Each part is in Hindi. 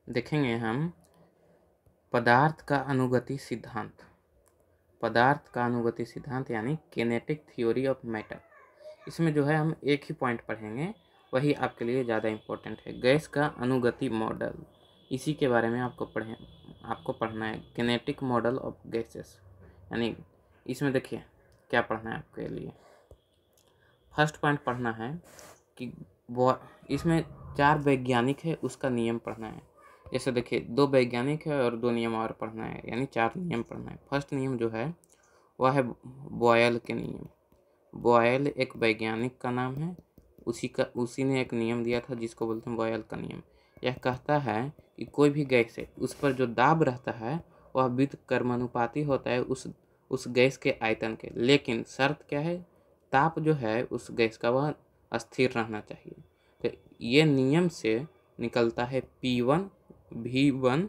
देखेंगे हम पदार्थ का अनुगति सिद्धांत। पदार्थ का अनुगति सिद्धांत यानी किनेटिक थ्योरी ऑफ मैटर। इसमें जो है हम एक ही पॉइंट पढ़ेंगे, वही आपके लिए ज़्यादा इम्पोर्टेंट है। गैस का अनुगति मॉडल, इसी के बारे में आपको पढ़ना है। किनेटिक मॉडल ऑफ गैसेस, यानी इसमें देखिए क्या पढ़ना है आपके लिए। फर्स्ट पॉइंट पढ़ना है कि इसमें 4 वैज्ञानिक है, उसका नियम पढ़ना है। जैसे देखिए 2 वैज्ञानिक है और 2 नियम और पढ़ना है, यानी 4 नियम पढ़ना है। फर्स्ट नियम जो है वह है बॉयल के नियम। बॉयल एक वैज्ञानिक का नाम है, उसी ने एक नियम दिया था जिसको बोलते हैं बॉयल का नियम। यह कहता है कि कोई भी गैस है उस पर जो दाब रहता है वह व्युत्क्रमानुपाती होता है उस गैस के आयतन के, लेकिन शर्त क्या है, ताप जो है उस गैस का वह अस्थिर रहना चाहिए। तो ये नियम से निकलता है P1 V1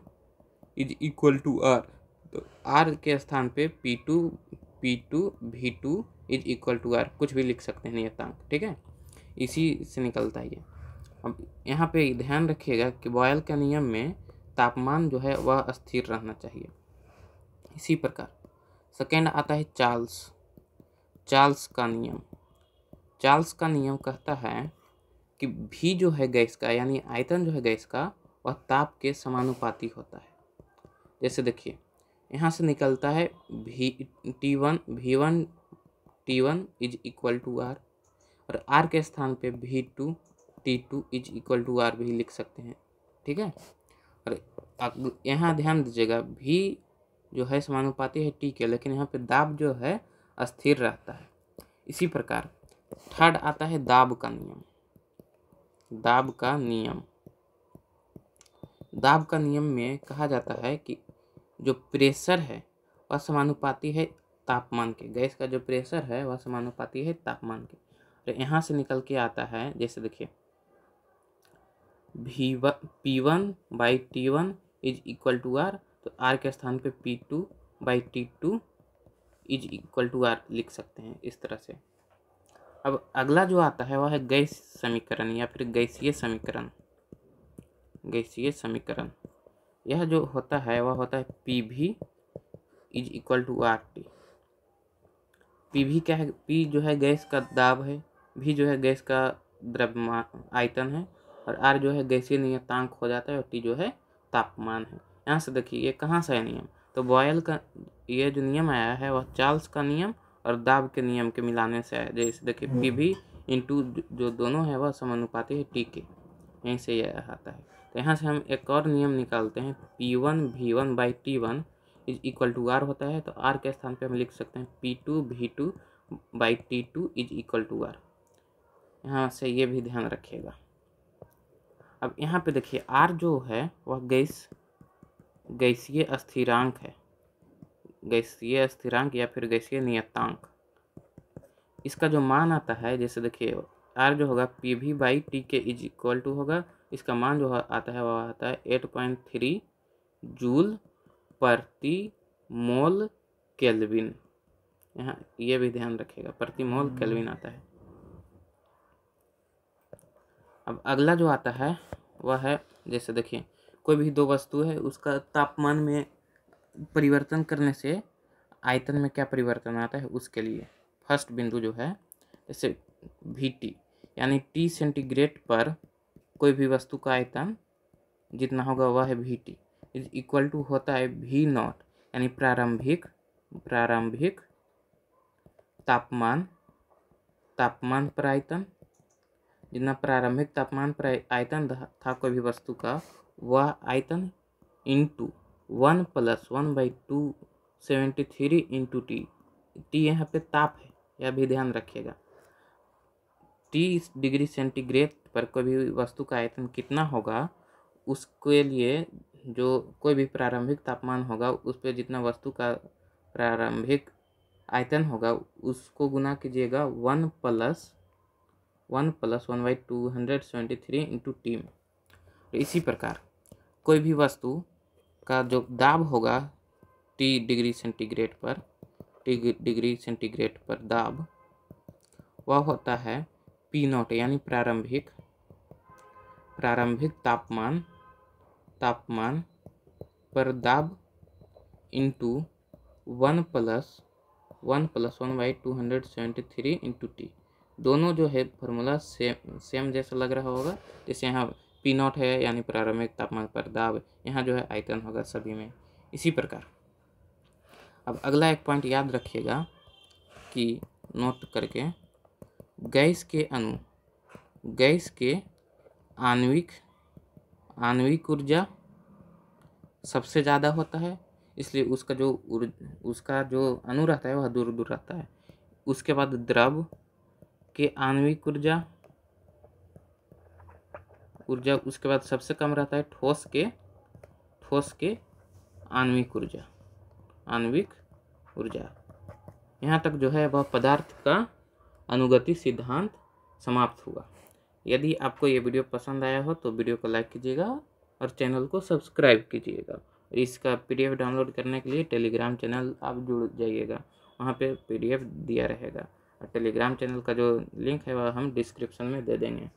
is equal to R। तो R के स्थान पे P2 V2 is equal to R कुछ भी लिख सकते हैं नियतांक, ठीक है। इसी से निकलता है ये। अब यहाँ पे ध्यान रखिएगा कि बॉयल के नियम में तापमान जो है वह अस्थिर रहना चाहिए। इसी प्रकार सेकेंड आता है चार्ल्स का नियम। चार्ल्स का नियम कहता है कि भी जो है गैस का, यानी आयतन जो है गैस का, वह ताप के समानुपाती होता है। जैसे देखिए यहाँ से निकलता है V1 T1 is equal to R, और R के स्थान पे V2 T2 is equal to R भी लिख सकते हैं, ठीक है। और यहाँ ध्यान दीजिएगा, V जो है समानुपाती है T के, लेकिन यहाँ पे दाब जो है अस्थिर रहता है। इसी प्रकार थर्ड आता है दाब का नियम। दाब का नियम में कहा जाता है कि जो प्रेशर है वह समानुपाती है तापमान के। गैस का जो प्रेशर है वह समानुपाती है तापमान के। और यहाँ से निकल के आता है, जैसे देखिए P1 by T1 is equal to R, तो R के स्थान पे P2 by T2 is equal to R लिख सकते हैं इस तरह से। अब अगला जो आता है वह है गैस समीकरण या फिर गैसीय समीकरण। यह जो होता है वह होता है PV is equal to RT। PV क्या है? P जो है गैस का दाब है, V जो है गैस का द्रव्यमान आयतन है, और R जो है गैसीय नियतांक हो जाता है, और T जो है तापमान है। यहाँ से देखिए ये कहाँ से है नियम, तो बॉयल का ये जो नियम आया है वह चार्ल्स का नियम और दाब के नियम के मिलाने से आया। जैसे देखिए PV इंटू जो दोनों है वह समानुपाती है T के, यहीं से यह आता है। तो यहाँ से हम एक और नियम निकालते हैं, P1 V1 by T1 is equal to R होता है, तो R के स्थान पे हम लिख सकते हैं P2 V2 by T2 is equal to R। यहाँ से ये भी ध्यान रखिएगा। अब यहाँ पे देखिए R जो है वह गैसीय स्थिरांक है, गैसीय स्थिरांक या फिर गैसीय नियतांक। इसका जो मान आता है, जैसे देखिए R जो होगा PV बाई T के इज इक्वल टू होगा, इसका मान जो आता है वह आता है 8.3 जूल प्रति मोल केल्विन। यहाँ ये भी ध्यान रखिएगा, प्रति मोल केल्विन आता है। अब अगला जो आता है वह है, जैसे देखिए कोई भी 2 वस्तु है, उसका तापमान में परिवर्तन करने से आयतन में क्या परिवर्तन आता है उसके लिए फर्स्ट बिंदु जो है, जैसे VT यानी T सेंटीग्रेड पर कोई भी वस्तु का आयतन जितना होगा वह है VT इज इक्वल टू होता है V0 यानी प्रारंभिक तापमान पर आयतन। जितना प्रारंभिक तापमान पर आयतन था कोई भी वस्तु का, वह आयतन इंटू 1 + 1/273 इंटू T। यहाँ पे ताप है, यह भी ध्यान रखिएगा। 30 डिग्री सेंटीग्रेड पर कोई भी वस्तु का आयतन कितना होगा, उसके लिए जो कोई भी प्रारंभिक तापमान होगा उस पर जितना वस्तु का प्रारंभिक आयतन होगा उसको गुना कीजिएगा 1 + 1/273 इंटू T में। इसी प्रकार कोई भी वस्तु का जो दाब होगा T डिग्री सेंटीग्रेड पर दाब, वह होता है P0 यानी प्रारंभिक तापमान तापमान पर दाब इंटू 1+1/273 इंटू टी। दोनों जो है फॉर्मूला सेम जैसा लग रहा होगा। जैसे यहाँ P0 है यानी प्रारंभिक तापमान पर दाब, यहाँ जो है आयतन होगा सभी में। इसी प्रकार अब अगला एक पॉइंट याद रखिएगा कि नोट करके, गैस के आणविक ऊर्जा सबसे ज़्यादा होता है, इसलिए उसका जो अणु रहता है वह दूर दूर रहता है। उसके बाद द्रव के आणविक ऊर्जा उसके बाद सबसे कम रहता है ठोस के आणविक ऊर्जा। यहाँ तक जो है वह पदार्थ का अनुगति सिद्धांत समाप्त हुआ। यदि आपको ये वीडियो पसंद आया हो तो वीडियो को लाइक कीजिएगा और चैनल को सब्सक्राइब कीजिएगा। इसका PDF डाउनलोड करने के लिए टेलीग्राम चैनल आप जुड़ जाइएगा, वहाँ पे PDF दिया रहेगा। और टेलीग्राम चैनल का जो लिंक है वह हम डिस्क्रिप्शन में दे देंगे।